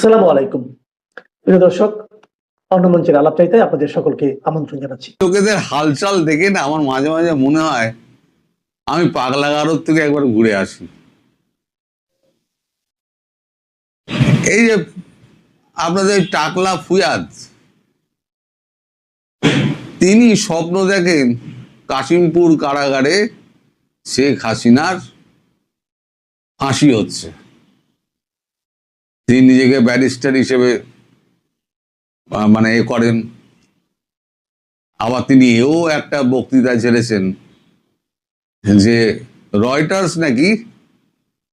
আসসালামু আলাইকুম। প্রিয় দর্শক, অন্য মঞ্চের আলাপচারিতায় আপনাদের সকলকে আমন্ত্রণ জানাচ্ছি। লোকেদের হালচাল দেখে না আমার মাঝে মাঝে মনে হয় আমি পাগলাগারদ থেকে একবার ঘুরে আসি। এই যে আপনাদের টাকলা ফুয়াদ, তিনি স্বপ্ন দেখেন কাশিমপুর কারাগারে শেখ হাসিনার ফাঁসি হচ্ছে। তিনি নিজেকে ব্যারিস্টার হিসেবে এ করেন। আবার তিনি এও একটা বক্তৃতা ছেড়েছেন যে রয়টার্স নাকি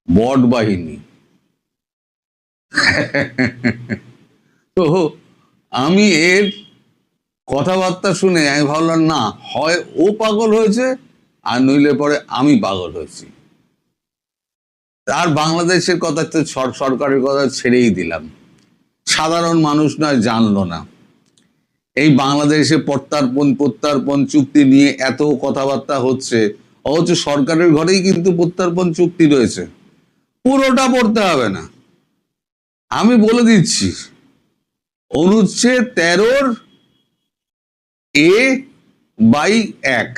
বট বাহিনী। তো আমি এর কথাবার্তা শুনে আমি ভাবলাম, না হয় ও পাগল হয়েছে আর নইলে পরে আমি পাগল হয়েছি। আর বাংলাদেশের কথা তো সরকারের কথা ছেড়েই দিলাম, সাধারণ মানুষ নয় জানলো না। এই বাংলাদেশে প্রত্যার্পণ চুক্তি নিয়ে এত কথাবার্তা হচ্ছে, অথচ সরকারের ঘরেই কিন্তু প্রত্যার্পণ চুক্তি রয়েছে। পুরোটা পড়তে হবে না, আমি বলে দিচ্ছি। অনুচ্ছেদ 13A/1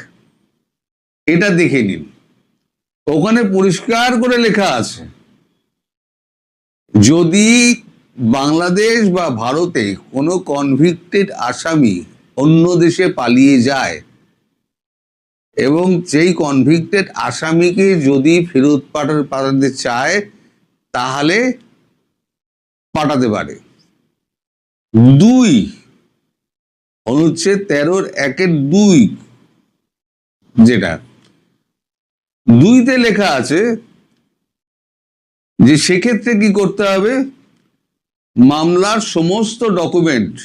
এটা দেখে নিন। ওখানে পরিষ্কার করে লেখা আছে, যদি বাংলাদেশ বা ভারতে কোনো কনভিক্টেড আসামি অন্য দেশে পালিয়ে যায় এবং সেই কনভিক্টেড আসামিকে যদি ফেরত পাঠাতে চায় তাহলে পাঠাতে পারে। 2 অনুচ্ছেদ 13(1)(2) যেটা 2তে লেখা আছে যে সেক্ষেত্রে কি করতে হবে, মামলার সমস্ত ডকুমেন্ট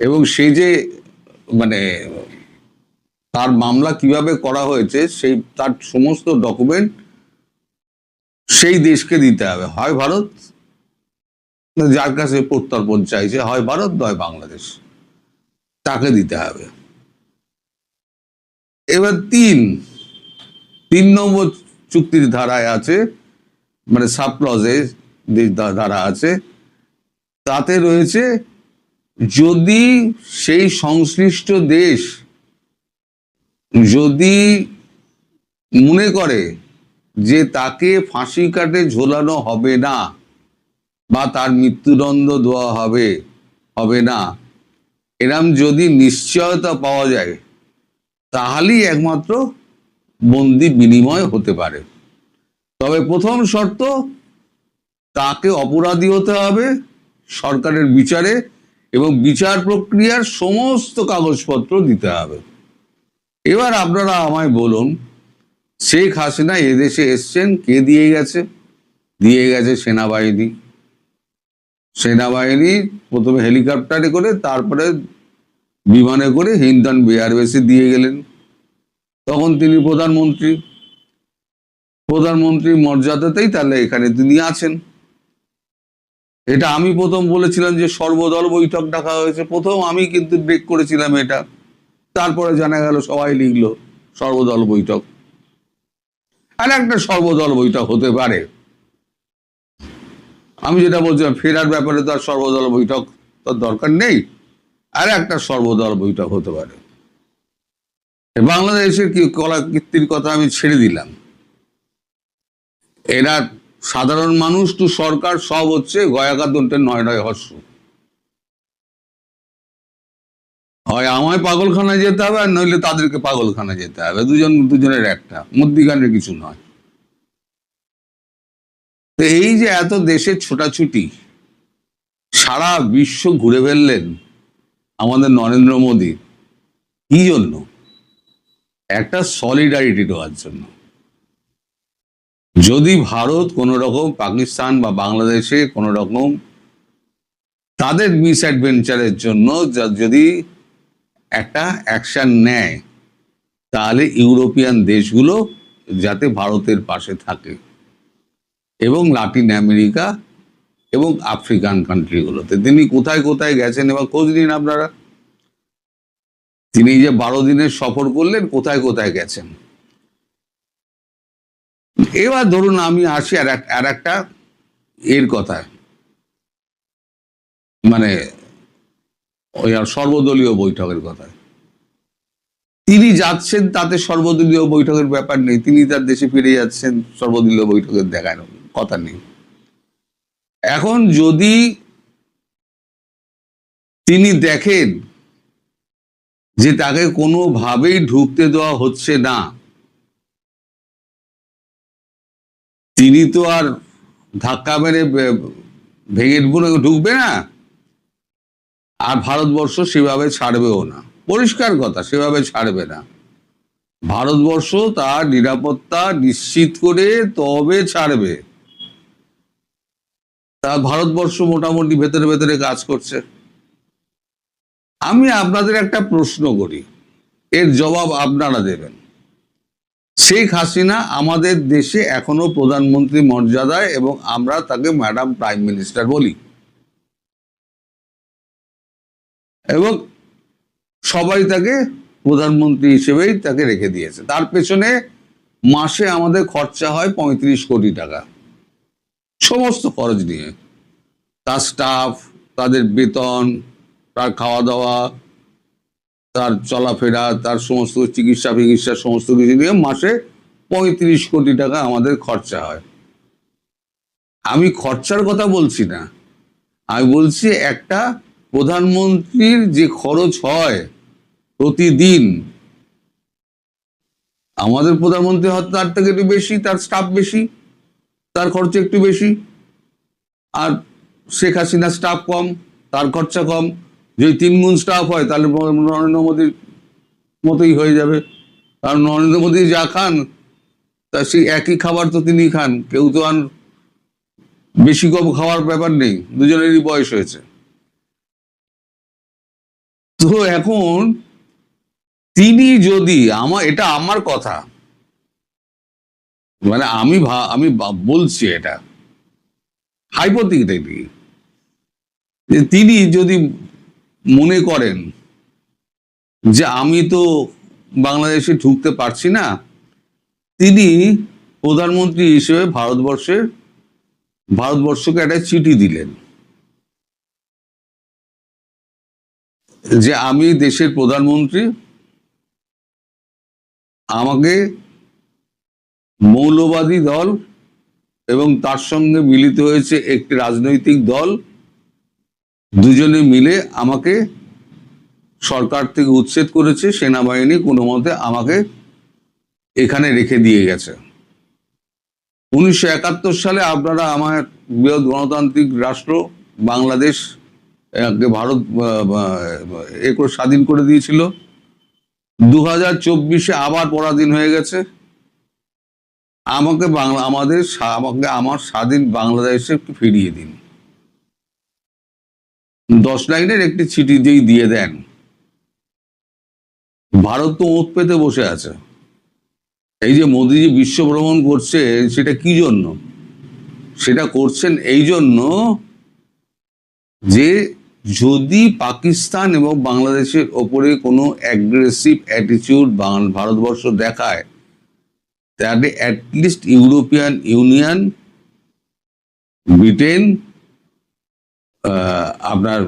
এবং সেই যে তার মামলা কিভাবে করা হয়েছে সেই তার সমস্ত ডকুমেন্ট সেই দেশকে দিতে হবে, হয় ভারত, যার কাছে প্রত্যর্পণ চাইছে, হয় ভারত নয় বাংলাদেশ, তাকে দিতে হবে। এবার 3 নম্বর চুক্তির ধারায় আছে, সাবক্লজে ধারা আছে, তাতে রয়েছে যদি সেই সংশ্লিষ্ট দেশ যদি মনে করে যে তাকে ফাঁসি কাটে ঝোলানো হবে না বা তার মৃত্যুদণ্ড দেওয়া হবে না, এরম যদি নিশ্চয়তা পাওয়া যায় তাহলেই একমাত্র বন্দি বিনিময় হতে পারে। তবে প্রথম শর্ত, তাকে অপরাধী হতে হবে সরকারের বিচারে এবং বিচার প্রক্রিয়ার সমস্ত কাগজপত্র দিতে হবে। এবার আপনারা আমায় বলুন, শেখ হাসিনা এদেশে এসছেন কে দিয়ে গেছে? দিয়ে গেছে সেনাবাহিনী প্রথমে হেলিকপ্টারে করে, তারপরে বিমানে করে হিন্ডন এয়ারবেসে দিয়ে গেলেন। তখন তিনি প্রধানমন্ত্রী মর্যাদাতেই তাহলে এখানে তিনি আছেন। এটা আমি প্রথম বলেছিলাম যে সর্বদল বৈঠক ডাকা হয়েছে, প্রথম আমি কিন্তু ব্রেক করেছিলাম এটা। তারপরে জানা গেল সবাই লিখলো সর্বদল বৈঠক। আর একটা সর্বদল বৈঠক হতে পারে, আমি যেটা বলছিলাম ফেরার ব্যাপারে তো আর সর্বদল বৈঠক তো দরকার নেই, আর একটা সর্বদল বৈঠক হতে পারে। বাংলাদেশের কি কলাকীর্তির কথা আমি ছেড়ে দিলাম, এরা সাধারণ মানুষ টু সরকার সব হচ্ছে গয়াকা দন্তে 9 হস্য। হয় আমায় পাগলখানায় যেতে হবে আর নইলে তাদেরকে পাগলখানায় যেতে হবে, দুজনের একটা, মধ্যিখানের কিছু নয়। তো এই যে এত দেশের ছোটাছুটি, সারা বিশ্ব ঘুরে ফেললেন আমাদের নরেন্দ্র মোদী, কি জন্য? একটা সলিডারিটি দেওয়ার জন্য। যদি ভারত কোনো রকম পাকিস্তান বা বাংলাদেশে কোনো রকম তাদের মিসঅ্যাডভেঞ্চারের জন্য যদি একটা অ্যাকশন নেয়, তাহলে ইউরোপিয়ান দেশগুলো যাতে ভারতের পাশে থাকে এবং লাতিন আমেরিকা এবং আফ্রিকান কান্ট্রিগুলোতে। তিনি কোথায় কোথায় গেছেন এবার খোঁজ নিন আপনারা। তিনি যে 12 দিনের সফর করলেন, কোথায় কোথায় গেছেন। এবার ধরুন আমি আসি আর একটা এর কথায়, মানে ওই আর সর্বদলীয় বৈঠকের কথা। তিনি যাচ্ছেন, তাতে সর্বদলীয় বৈঠকের ব্যাপার নেই, তিনি তার দেশে ফিরে যাচ্ছেন, সর্বদলীয় বৈঠকের দেখার কথা নেই। এখন যদি তিনি দেখেন যে তাকে কোনোভাবেই ঢুকতে দেওয়া হচ্ছে না, তিনি তো আর ধাক্কা মেরে ভেঙে ঢুকবে না, আর ভারতবর্ষ সেভাবে ছাড়বেও না, পরিষ্কার কথা, সেভাবে ছাড়বে না। ভারতবর্ষ তার নিরাপত্তা নিশ্চিত করে তবে ছাড়বে। তা ভারতবর্ষ মোটামুটি ভেতরে ভেতরে কাজ করছে। আমি আপনাদের একটা প্রশ্ন করি, এর জবাব আপনারা দেবেন। শেখ হাসিনা আমাদের দেশে এখনো প্রধানমন্ত্রী মর্যাদায়, এবং আমরা তাকে ম্যাডাম প্রাইম মিনিস্টার বলি, এবং সবাই তাকে প্রধানমন্ত্রী হিসেবেই তাকে রেখে দিয়েছে। তার পেছনে মাসে আমাদের খরচা হয় 35 কোটি টাকা, সমস্ত খরচ নিয়ে, তার স্টাফ, তাদের বেতন, তার খাওয়া দাওয়া, তার চলাফেরা, তার সমস্ত চিকিৎসা ফিকিৎসা সমস্ত কিছু নিয়ে মাসে 35 কোটি টাকা আমাদের খরচা হয়। আমি খরচার কথা বলছি না, আমি বলছি একটা প্রধানমন্ত্রীর যে খরচ হয় প্রতিদিন, আমাদের প্রধানমন্ত্রী হয়তো তার থেকে একটু বেশি, তার স্টাফ বেশি, তার খরচা একটু বেশি, আর শেখ হাসিনার স্টাফ কম, তার খরচা কম। যদি 3 গুণ স্টাফ হয় তাহলে নরেন্দ্র মোদীর মতোই হয়ে যাবে, কারণ নরেন্দ্র মোদী যা খান তা সেই একই খাবার তো তিনি খান, কেউ তো আর বেশি কম খাওয়ার ব্যাপার নেই, দুজনেরই বয়স হয়েছে। তো এখন তিনি যদি, এটা আমার কথা, মানে আমি বলছি এটা হাইপোথেটিক্যালি, যে তিনি যদি মনে করেন যে আমি তো বাংলাদেশে ঢুকতে পারছি না, তিনি প্রধানমন্ত্রী হিসেবে ভারতবর্ষকে একটা চিঠি দিলেন যে আমি দেশের প্রধানমন্ত্রী, আমাকে মৌলবাদী দল এবং তার সঙ্গে মিলিত হয়েছে একটি রাজনৈতিক দল, দুজনে মিলে আমাকে সরকার থেকে উচ্ছেদ করেছে, সেনাবাহিনী কোনো মতে আমাকে এখানে রেখে দিয়ে গেছে। 1971 সালে আপনারা আমার বৃহৎ গণতান্ত্রিক রাষ্ট্র বাংলাদেশ ভারত স্বাধীন করে দিয়েছিল। 2024-এ আবার পরাধীন হয়ে গেছে। আমাকে আমার স্বাধীন বাংলাদেশে ফিরিয়ে দিন। 10 লাইনের একটি চিঠি দিয়ে দেন। ভারত তো ওঁত পেতে বসে আছে। এই যে মোদিজি বিশ্ব ভ্রমণ করছে, সেটা কি জন্য? সেটা করছেন এই জন্য যে যদি পাকিস্তান এবং বাংলাদেশের ওপরে কোনো অ্যাগ্রেসিভ অ্যাটিটিউড ভারতবর্ষ দেখায়, তাহলে অ্যাটলিস্ট ইউরোপিয়ান ইউনিয়ন, ব্রিটেন, আপনার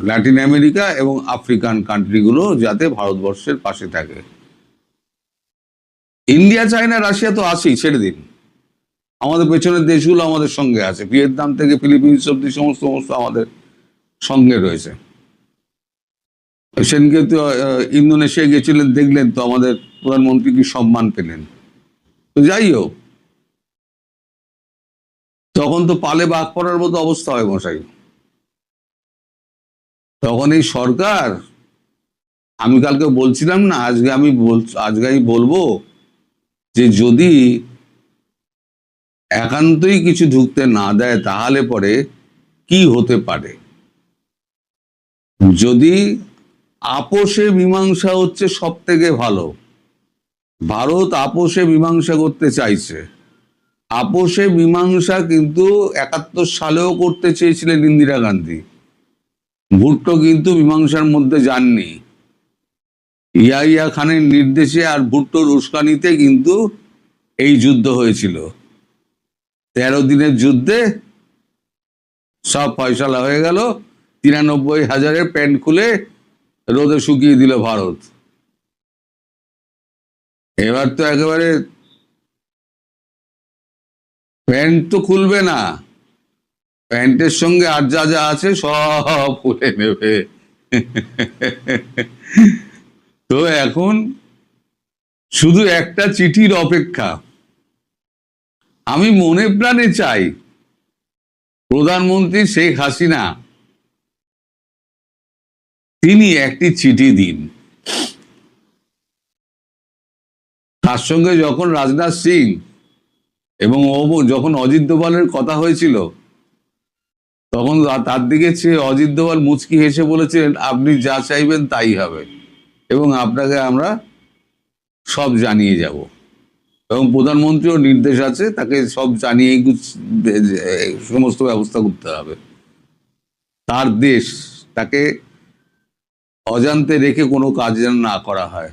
ল্যাটিন আমেরিকা এবং আফ্রিকান কান্ট্রিগুলো যাতে ভারতবর্ষের পাশে থাকে। ইন্ডিয়া, চায়না, রাশিয়া তো আছেই, ছেড়ে দিন, আমাদের পেছনের দেশগুলো আমাদের সঙ্গে আছে, ভিয়েতনাম থেকে ফিলিপিন্স অব্দি সমস্ত আমাদের সঙ্গে রয়েছে। সেদিনকে তো ইন্দোনেশিয়া গেছিলেন, দেখলেন তো আমাদের প্রধানমন্ত্রী কি সম্মান পেলেন। তো যাই হোক, তখন তো পালে বাঘ পড়ার মতো অবস্থা হয় মশাই। তখন এই সরকার, আমি কালকে বলছিলাম না, আজকে আমি বলবো যে যদি একান্তই কিছু ঢুকতে না দেয় তাহলে পরে কি হতে পারে। যদি আপোষে মীমাংসা হচ্ছে সব থেকে ভালো, ভারত আপোষে মীমাংসা করতে চাইছে। আপোষে মীমাংসা কিন্তু 71 সালেও করতে চেয়েছিলেন ইন্দিরা গান্ধী। ভুট্টো কিন্তু মীমাংসার মধ্যে যাননি। ইয়াহিয়া খানের নির্দেশে আর ভুট্টোর উস্কানিতে কিন্তু এই যুদ্ধ হয়েছিল। 13 দিনের যুদ্ধে সব ফয়সালা হয়ে গেল 93,000-এর প্যান্ট খুলে রোদে শুকিয়ে দিল ভারত। এবার তো একেবারে প্যান্ট তো খুলবে না, প্যান্টের সঙ্গে আর যা যা আছে সব খুলে নেবে। তো এখন শুধু একটা চিঠির অপেক্ষা। আমি মনে প্রাণে চাই প্রধানমন্ত্রী শেখ হাসিনা তিনি একটি চিঠি দিন। তার সঙ্গে যখন রাজনাথ সিং এবং যখন অজিত দোভালের কথা হয়েছিল, তখন তার দিকে চেয়ে অজিত দোভাল মুচকি হেসে বলেছিলেন, আপনি যা চাইবেন তাই হবে এবং আপনাকে আমরা সব জানিয়ে যাব। এবং প্রধানমন্ত্রীর নির্দেশ আছে তাকে সব জানিয়ে সমস্ত ব্যবস্থা করতে হবে। তার দেশ, তাকে অজান্তে রেখে কোনো কাজ যেন না করা হয়।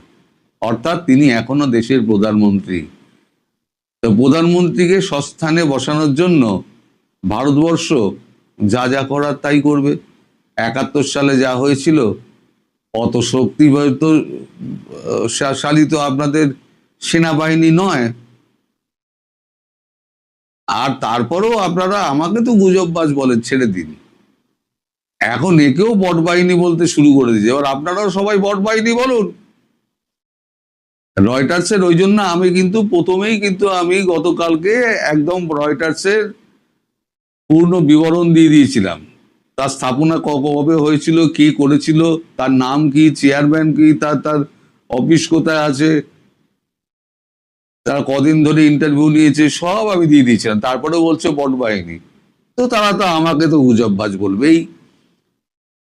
অর্থাৎ তিনি এখনো দেশের প্রধানমন্ত্রী। তো প্রধানমন্ত্রীকে সস্থানে বসানোর জন্য ভারতবর্ষ যা যা করার তাই করবে। 71 সালে যা হয়েছিল, অত শক্তিশালী তো আপনাদের সেনাবাহিনী নয়। আর তারপরেও আপনারা আমাকে তো গুজববাজ বলেন, ছেড়ে দিন। এখন একেও বটবাহিনী বলতে শুরু করে দিয়েছে। এবার আপনারাও সবাই বটবাহিনী বলুন। রয়টার্সের ওই জন্য আমি কিন্তু প্রথমেই আমি গতকালকে একদম রয়টার্সের পূর্ণ বিবরণ দিয়ে দিয়েছিলাম। তার স্থাপনা কবে হয়েছিল, কি করেছিল, তার নাম কি, চেয়ারম্যান কি, তার অফিস কোথায় আছে, তারা কদিন ধরে ইন্টারভিউ নিয়েছে, সব আমি দিয়ে দিয়েছিলাম। তারপরে বলছে বটবাহিনী। তো তারা তো আমাকে তো গুজববাজ বলবেই।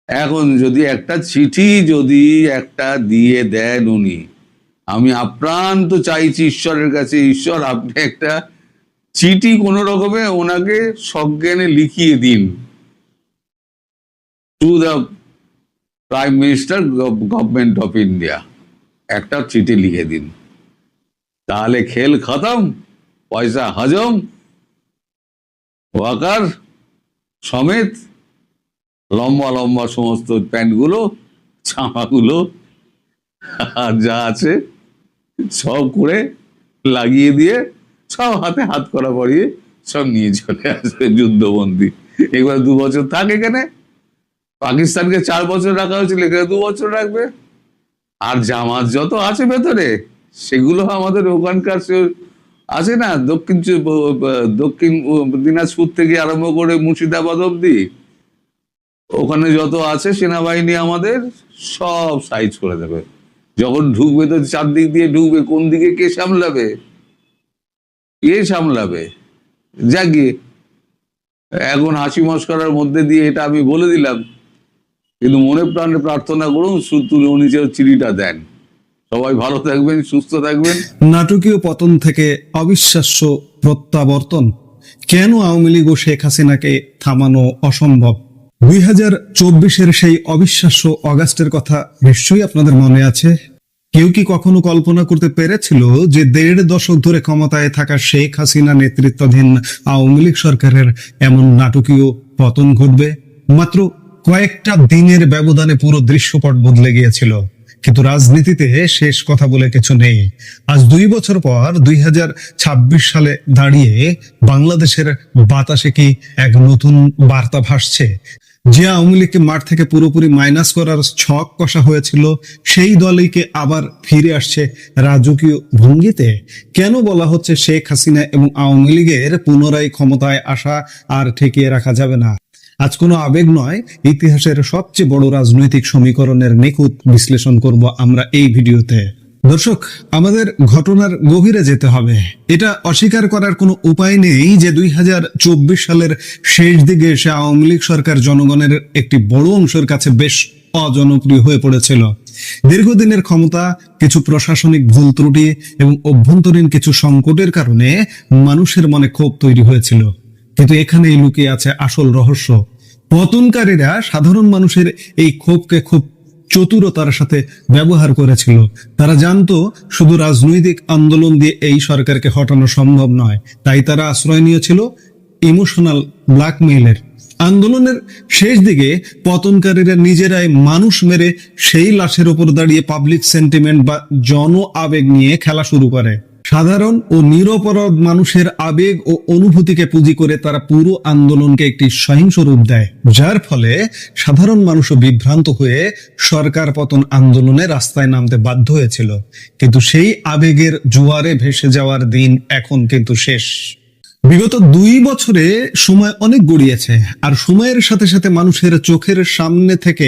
এখন যদি একটা চিঠি একটা দিয়ে দেন উনি, আমি আপ্রাণ তো চাইছি ঈশ্বরের কাছে, ঈশ্বর আপনি একটা চিঠি কোন রকমে ওনাকে সজ্ঞানে লিখিয়ে দিন, to the prime minister government of India, একটা চিঠি লিখে দিন। তাহলে খেল খতম, পয়সা হজম, ওয়াকার সমেত লম্বা লম্বা সমস্ত প্যান্টগুলো, জামাগুলো আর যা আছে সব করে লাগিয়ে দিয়ে সব হাতে হাত করা পরিয়ে সব নিয়ে চলে আসবে যুদ্ধবন্দী। এবার 2 বছর থাকে এখানে। পাকিস্তানকে 4 বছর রাখা হয়েছিল, এখানে 2 বছর রাখবে। আর জামাত যত আছে ভেতরে সেগুলো আমাদের ওখানকার আছে না, দক্ষিণ দিনাজপুর থেকে আরম্ভ করে মুর্শিদাবাদ অব্দি, ওখানে যত আছে সেনাবাহিনী আমাদের সব সাইজ করে দেবে। যখন ঢুকবে তো চারদিক দিয়ে ঢুকবে, কোন দিকে কে সামলাবে, জাগিয়ে এখন হাসি মস্করার মধ্যে দিয়ে এটা আমি বলে দিলাম, কিন্তু মনে প্রাণে প্রার্থনা করুন তুলে উনি যে চিঠিটা দেন। সবাই ভালো থাকবেন, সুস্থ থাকবেন। নাটকীয় পতন থেকে অবিশ্বাস্য প্রত্যাবর্তন, কেন আওয়ামী লীগ ও শেখ হাসিনাকে থামানো অসম্ভব? 2024-এর সেই অবিশ্বাস্য অগাস্টের কথা নিশ্চয়ই আপনাদের মনে আছে। কেউ কি কখনো কল্পনা করতে পেরেছিল যে 1.5 দশক ধরে ক্ষমতায় থাকা শেখ হাসিনা নেতৃত্বাধীন আওয়ামী লীগ সরকারের এমন নাটকীয় পতন ঘটবে? মাত্র কয়েকটা দিনের ব্যবধানে পুরো দৃশ্যপট বদলে গিয়েছিল। কিন্তু রাজনীতিতে শেষ কথা বলে কিছু নেই। আজ 2 বছর পর 2026 সালে দাঁড়িয়ে বাংলাদেশের বাতাসে কি এক নতুন বার্তা ভাসছে? যে আওয়ামী লীগকে মাঠ থেকে পুরোপুরি মাইনাস করার ছক কষা হয়েছিল, সেই দলইকে আবার ফিরে আসছে রাজকীয় ভঙ্গিতে। কেন বলা হচ্ছে শেখ হাসিনা এবং আওয়ামী লীগের পুনরায় ক্ষমতায় আসা আর ঠেকিয়ে রাখা যাবে না? আজ কোনো আবেগ নয়, ইতিহাসের সবচেয়ে বড় রাজনৈতিক সমীকরণের নিখুঁত বিশ্লেষণ করব আমরা এই ভিডিওতে। দর্শক, আমাদের ঘটনার গভীরে যেতে হবে। এটা অস্বীকার করার কোনো উপায় নেই যে 2024 সালের শেষ দিকে এসে আওয়ামী লীগ সরকার জনগণের একটি বড় অংশের কাছে বেশ অজনপ্রিয় হয়ে পড়েছিল। দীর্ঘদিনের ক্ষমতা, কিছু প্রশাসনিক ভুল ত্রুটি এবং অভ্যন্তরীণ কিছু সংকটের কারণে মানুষের মনে ক্ষোভ তৈরি হয়েছিল। কিন্তু এখানেই লুকিয়ে আছে আসল রহস্য। পতনকারীরা সাধারণ মানুষের এই ক্ষোভকে খুব চতুরতার সাথে ব্যবহার করেছিল। তারা জানতো শুধু রাজনৈতিক আন্দোলন দিয়ে এই সরকারকে হটানো সম্ভব নয়, তাই তারা আশ্রয় নিয়েছিল ইমোশনাল ব্ল্যাকমেইলের। আন্দোলনের শেষ দিকে পতনকারীরা নিজেরাই মানুষ মেরে সেই লাশের উপর দাঁড়িয়ে পাবলিক সেন্টিমেন্ট বা জন আবেগ নিয়ে খেলা শুরু করে। সাধারণ ও নিরপরাধ মানুষের আবেগ ও অনুভূতিকে পুঁজি করে তারা পুরো আন্দোলনকে একটি সহিংস রূপ দেয়, যার ফলে সাধারণ মানুষও বিভ্রান্ত হয়ে সরকার পতন আন্দোলনে রাস্তায় নামতে বাধ্য হয়েছিল। কিন্তু সেই আবেগের জোয়ারে ভেসে যাওয়ার দিন এখন কিন্তু শেষ। বিগত 2 বছরে সময় অনেক গড়িয়েছে, আর সময়ের সাথে সাথে মানুষের চোখের সামনে থেকে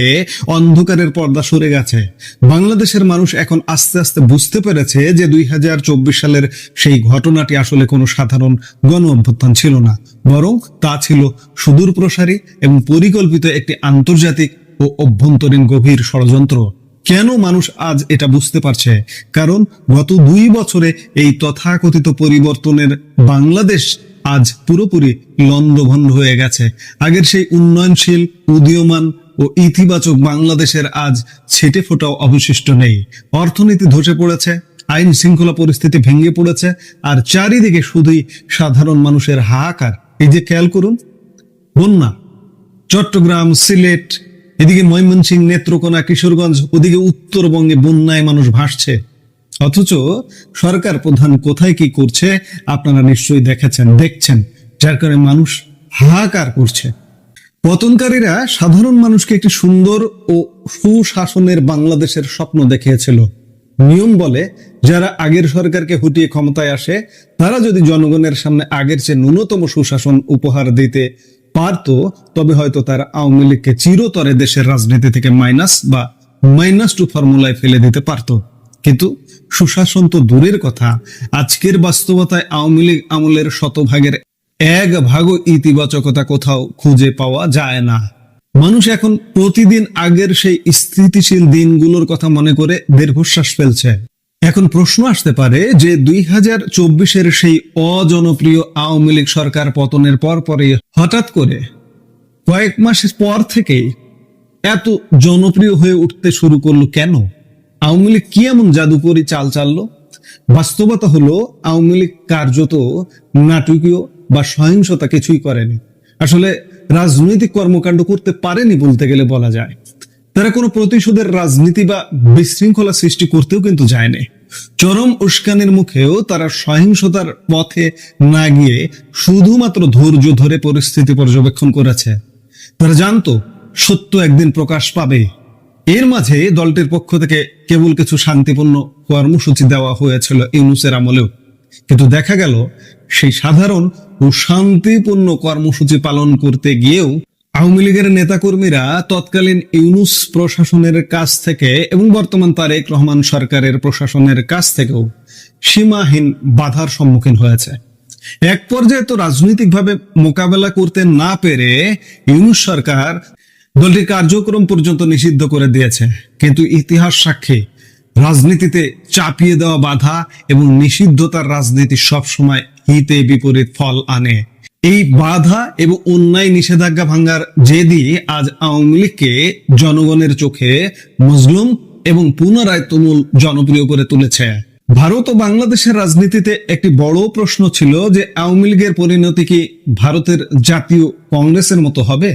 অন্ধকারের পর্দা সরে গেছে। বাংলাদেশের মানুষ এখন আস্তে আস্তে বুঝতে পেরেছে যে 2024 সালের সেই ঘটনাটি আসলে কোনো সাধারণ গণ অভ্যুত্থান ছিল না, বরং তা ছিল সুদূর প্রসারী এবং পরিকল্পিত একটি আন্তর্জাতিক ও অভ্যন্তরীণ গভীর ষড়যন্ত্র। কেন মানুষ আজ এটা বুঝতে পারছে? কারণ গত 2 বছরে এই তথাকথিত পরিবর্তনের বাংলাদেশ আজ পুরোপুরি লন্ডভন্ড হয়ে গেছে। আগের সেই উন্নয়নশীল, উদীয়মান ও ইতিবাচক বাংলাদেশের আজ ছেটে ফোটাও অবশিষ্ট নেই। অর্থনীতি ধসে পড়েছে, আইন শৃঙ্খলা পরিস্থিতি ভেঙে পড়েছে, আর চারিদিকে শুধুই সাধারণ মানুষের হাহাকার। এই যে খেয়াল করুন, বন্যা, চট্টগ্রাম, সিলেট, এদিকে ময়মনসিংহ, নেত্রকোনা, কিশোরগঞ্জ, ওদিকে উত্তরবঙ্গে বন্যায় মানুষ ভাসছে। অথচ সরকার প্রধান কোথায় কি করছে আপনারা নিশ্চয়ই দেখছেন, যার কারণে মানুষ হাহাকার করছে। পতনকারীরা সাধারণ মানুষকে একটি সুন্দর ও সুশাসনের বাংলাদেশের স্বপ্ন দেখিয়েছিল। নিয়ম বলে, যারা আগের সরকারকে হটিয়ে ক্ষমতায় আসে তারা যদি জনগণের সামনে আগের চেয়ে ন্যূনতম সুশাসন উপহার দিতে পারত, তবে হয়তো তারা আওয়ামী লীগকে চিরতরে দেশের রাজনীতি থেকে -2 ফর্মুলায় ফেলে দিতে পারত। কিন্তু সুশাসন তো দূরের কথা, আজকের বাস্তবতায় আওয়ামী লীগ আমলের শতভাগের 1 ভাগও ইতিবাচকতা কোথাও খুঁজে পাওয়া যায় না। মানুষ এখন প্রতিদিন আগের সেই স্থিতিশীল দিনগুলোর কথা মনে করে দীর্ঘশ্বাস ফেলছে। এখন প্রশ্ন আসতে পারে যে 2024-এর সেই অজনপ্রিয় আওয়ামী লীগ সরকার পতনের পরপরই হঠাৎ করে কয়েক মাসের পর থেকেই এত জনপ্রিয় হয়ে উঠতে শুরু করলো কেন? আওয়ামী লীগ কি এমন জাদুকরি চাল চাললো? বাস্তবতা হলো, আওয়ামী লীগ কার্যত নাটকীয় বা সহিংসতা কিছুই করেনি। আসলে রাজনৈতিক কর্মকাণ্ড করতে পারেনি বলতে গেলে বলা যায়। তারা কোনো প্রতিশোধের রাজনীতি বা বিশৃঙ্খলা সৃষ্টি করতেও কিন্তু যায়নি। চরম উস্কানির মুখেও তারা সহিংসতার পথে না গিয়ে শুধুমাত্র ধৈর্য ধরে পরিস্থিতি পর্যবেক্ষণ করেছে। তারা জানতো সত্য একদিন প্রকাশ পাবে। এর মাঝে দলটির পক্ষ থেকে কেবল কিছু শান্তিপূর্ণ কর্মসূচি দেওয়া হয়েছিল ইউনূসের আমলেও, কিন্তু দেখা গেল সেই সাধারণ ও শান্তিপূর্ণ কর্মসূচি পালন করতে গিয়েও আওয়ামী লীগের নেতাকর্মীরা তৎকালীন ইউনূস প্রশাসনের কাছ থেকে এবং বর্তমান তারেক রহমান সরকারের প্রশাসনের কাছ থেকেও সীমাহীন বাধার সম্মুখীন হয়েছে। এক পর্যায়ে তো রাজনৈতিকভাবে মোকাবেলা করতে না পেরে ইউনূস সরকার দলটির কার্যক্রম পর্যন্ত নিষিদ্ধ করে দিয়েছে। কিন্তু ইতিহাস সাক্ষী, রাজনীতিতে চাপিয়ে দেওয়া বাধা এবং নিষিদ্ধতার রাজনীতি সবসময় হিতে বিপরীত ফল আনে। এই বাধা এবং অন্যায় নিষেধাজ্ঞা ভাঙার জেদি আজ আওয়ামী লীগকে জনগণের চোখে মজলুম এবং পুনরায় তুমুল জনপ্রিয় করে তুলেছে। ভারত ও বাংলাদেশের রাজনীতিতে একটি বড় প্রশ্ন ছিল যে আওয়ামী লীগের পরিণতি কি ভারতের জাতীয় কংগ্রেসের মতো হবে?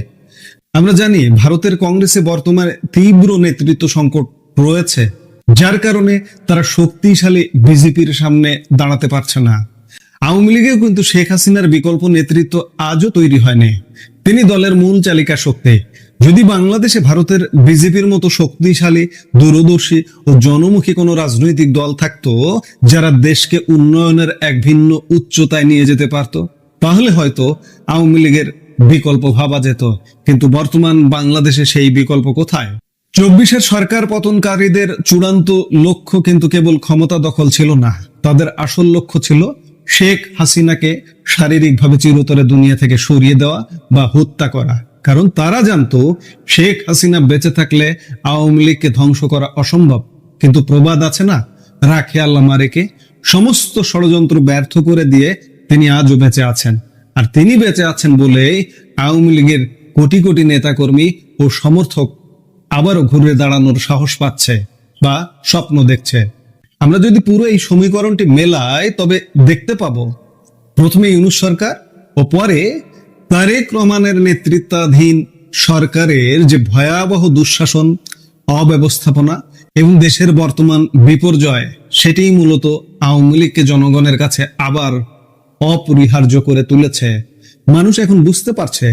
আমরা জানি ভারতের কংগ্রেসে বর্তমানে তীব্র নেতৃত্ব সংকট রয়েছে, যার কারণে তারা শক্তিশালী বিজেপির সামনে দাঁড়াতে পারছে না। আওয়ামী লীগেও কিন্তু শেখ হাসিনার বিকল্প নেতৃত্ব আজও তৈরি হয়নি। তিনি দলের মূল চালিকা শক্তি। যদি বাংলাদেশে ভারতের বিজেপির মতো শক্তিশালী, দূরদর্শী ও জনমুখী কোনো রাজনৈতিক দল থাকতো যারা দেশকে উন্নয়নের এক ভিন্ন উচ্চতায় নিয়ে যেতে পারত, তাহলে হয়তো আওয়ামী লীগের বিকল্প ভাবা যেত। কিন্তু বর্তমান বাংলাদেশে সেই বিকল্প কোথায়? 24-এর সরকার পতনকারীদের চূড়ান্ত লক্ষ্য কিন্তু কেবল ক্ষমতা দখল ছিল না, তাদের আসল লক্ষ্য ছিল শেখ হাসিনাকে শারীরিকভাবে চিরতরে দুনিয়া থেকে সরিয়ে দেওয়া বা হত্যা করা। কারণ তারা জানতো শেখ হাসিনা বেঁচে থাকলে আওয়ামী লীগকে ধ্বংস করা অসম্ভব। কিন্তু প্রবাদ আছে না, রাখে আল্লাহ মারেকে। সমস্ত ষড়যন্ত্র ব্যর্থ করে দিয়ে তিনি আজও বেঁচে আছেন। আর তিনি বেঁচে আছেন বলেই আওয়ামী লীগের কোটি কোটি নেতাকর্মী ও সমর্থক আবারও ঘুরে দাঁড়ানোর সাহস পাচ্ছে বা স্বপ্ন দেখছে। আমরা যদি পুরো এই সমীকরণটি মেলাই তবে দেখতে পাবো, প্রথমে ইউনূস সরকার ও পরে তারেক রহমানের নেতৃত্বাধীন সরকারের যে ভয়াবহ দুঃশাসন, অব্যবস্থাপনা এবং দেশের বর্তমান বিপর্যয়, সেটিই মূলত আওয়ামী লীগকে জনগণের কাছে আবার অপরিহার্য করে তুলেছে। মানুষ এখন বুঝতে পারছে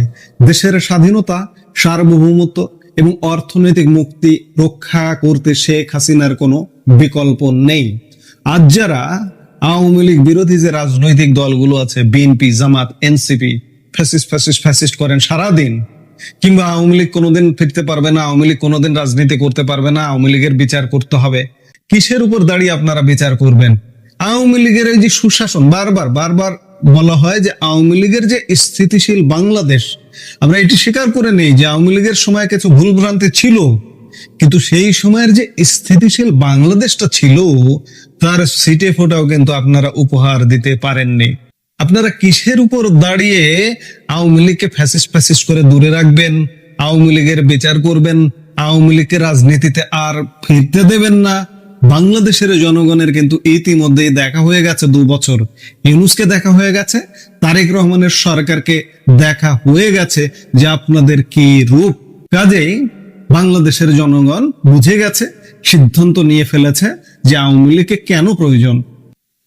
দেশের স্বাধীনতা, সার্বভৌমত্ব এবং অর্থনৈতিক মুক্তি রক্ষা করতে শেখ হাসিনার কোনো বিকল্প নেই। আজ যারা আওয়ামী লীগ বিরোধী যে রাজনৈতিক দলগুলো আছে, বিএনপি, জামাত, এনসিপি, ফ্যাসিস্ট করেন সারাদিন, কিংবা আওয়ামী লীগ কোনোদিন ফিরতে পারবে না, আওয়ামী লীগ কোনোদিন রাজনীতি করতে পারবে না, আওয়ামী লীগের বিচার করতে হবে, কিসের উপর দাঁড়িয়ে আপনারা বিচার করবেন? আওয়ামী লীগের এই যে সুশাসন, বারবার বলা হয় যে আওয়ামী লীগের যে স্থিতিশীল বাংলাদেশ, আমরা এটি স্বীকার করে নেই যে আওয়ামী লীগের সময় কিছু ভুলভ্রান্তি ছিল, কিন্তু সেই সময়ের যে স্থিতিশীল বাংলাদেশটা ছিল তার সিটে ফোটাও কিন্তু আপনারা উপহার দিতে পারেননি। আপনারা কিসের উপর দাঁড়িয়ে আওয়ামী লীগকে ফ্যাসিস্ট করে দূরে রাখবেন, আওয়ামী লীগের বিচার করবেন, আওয়ামী লীগকে রাজনীতিতে আর ফিরতে দেবেন না? বাংলাদেশের জনগণের কিন্তু ইতিমধ্যেই দেখা হয়ে গেছে, 2 বছর ইউনূসকে দেখা হয়ে গেছে, তারেক রহমানের সরকারকে দেখা হয়ে গেছে যে আপনাদের কি রূপ। কাজেই বাংলাদেশের জনগণ বুঝে গেছে, সিদ্ধান্ত নিয়ে ফেলেছে যে আওয়ামী লীগকে কেন প্রয়োজন।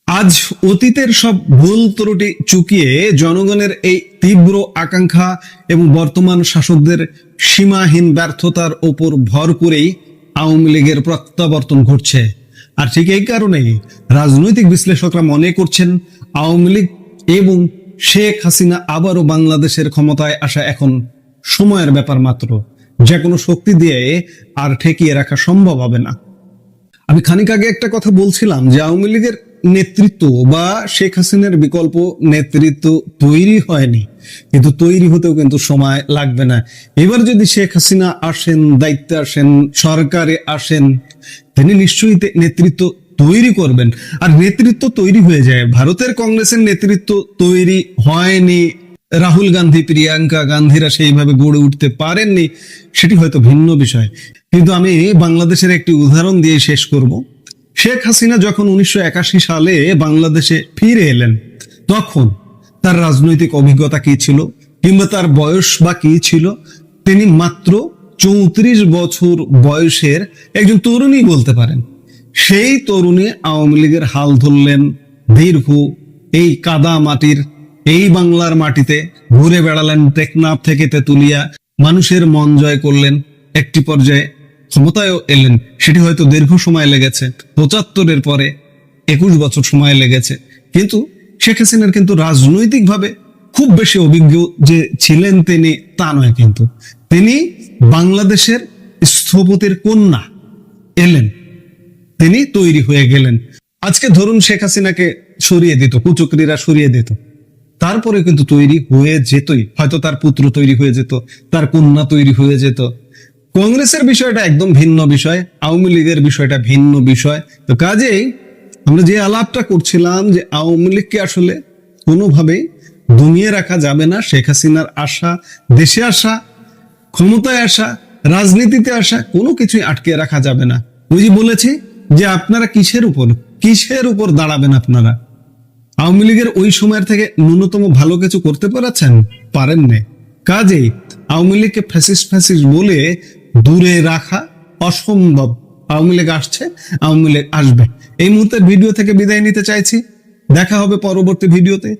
আজ অতীতের সব ভুল ত্রুটি চুকিয়ে জনগণের এই তীব্র আকাঙ্ক্ষা এবং বর্তমান শাসকদের সীমাহীন ব্যর্থতার উপর ভর করেই আওয়ামী লীগের প্রত্যাবর্তন ঘটছে। আর ঠিক এই কারণেই রাজনৈতিক বিশ্লেষকরা মনে করছেন আওয়ামী লীগ এবং শেখ হাসিনা আবারও বাংলাদেশের ক্ষমতায় আসা এখন সময়ের ব্যাপার মাত্র, যে কোনো শক্তি দিয়ে আর ঠেকিয়ে রাখা সম্ভব হবে না। আমি খানিক আগে একটা কথা বলছিলাম যে আওয়ামী লীগের নেতৃত্ব বা শেখ হাসিনার বিকল্প নেতৃত্ব তৈরি হয়নি, কিন্তু তৈরি হতেও কিন্তু সময় লাগবে না। এবার যদি শেখ হাসিনা আসেন, দায়িত্বে আসেন, সরকারে আসেন, তিনি নিশ্চয়ই নেতৃত্ব তৈরি করবেন। আর নেতৃত্ব তৈরি হয়ে যায়, ভারতের কংগ্রেসের নেতৃত্ব তৈরি হয়নি, রাহুল গান্ধী, প্রিয়াঙ্কা গান্ধীরা সেইভাবে গড়ে উঠতে পারেননি, সেটি হয়তো ভিন্ন বিষয়। কিন্তু আমি বাংলাদেশের একটি উদাহরণ দিয়ে শেষ করব। শেখ হাসিনা যখন 1981 সালে বাংলাদেশে ফিরে এলেন, তখন তার রাজনৈতিক অভিজ্ঞতা কি ছিল কিংবা তার বয়স বা কি ছিল? তিনি মাত্র 34 বছর বয়সের একজন তরুণী বলতে পারেন। সেই তরুণী আওয়ামী লীগের হাল ধরলেন, দীর্ঘ এই কাদা মাটির, এই বাংলার মাটিতে ঘুরে বেড়ালেন, টেকনাফ থেকে তেতুলিয়া, মানুষের মন জয় করলেন, একটি পর্যায়ে ক্ষমতায়ও এলেন। সেটি হয়তো দীর্ঘ সময় লেগেছে, 75-এর পরে 21 বছর সময় লেগেছে। কিন্তু শেখ হাসিনার কিন্তু রাজনৈতিকভাবে খুব বেশি অভিজ্ঞ যে ছিলেন তিনি তা নয়, কিন্তু তিনি বাংলাদেশের স্থপতির কন্যা, এলেন, তিনি তৈরি হয়ে গেলেন। আজকে ধরুন শেখ হাসিনাকে সরিয়ে দিত, কুচক্রীরা সরিয়ে দিত, তারপরে কিন্তু তৈরি হয়ে যেতই, হয়তো তার পুত্র তৈরি হয়ে যেত, তার কন্যা তৈরি হয়ে যেত। কংগ্রেসের বিষয়টা একদম ভিন্ন বিষয়, আওয়ামী লীগের বিষয়টা ভিন্ন বিষয়। তো কাজেই আমরা যে আলাপটা করছিলাম যে আওয়ামী লীগকে আসলে কোনোভাবেই দমিয়ে রাখা যাবে না। শেখ হাসিনার আসা, দেশে আসা, ক্ষমতায় আসা, রাজনীতিতে আসা, কোনো কিছুই আটকে রাখা যাবে না। ওই যে বলেছি যে আপনারা কিসের উপর দাঁড়াবেন? আপনারা আওয়ামী লীগের ওই সময়ের থেকে ন্যূনতম ভালো কিছু করতে পারেননি। কাজেই আওয়ামী লীগকে ফ্যাসিস্ট বলে দূরে রাখা অসম্ভব। আওয়ামী লীগ আসছে, আওয়ামী লীগ আসবে। এই মুহূর্তে ভিডিও থেকে বিদায় নিতে চাইছি, দেখা হবে পরবর্তী ভিডিওতে।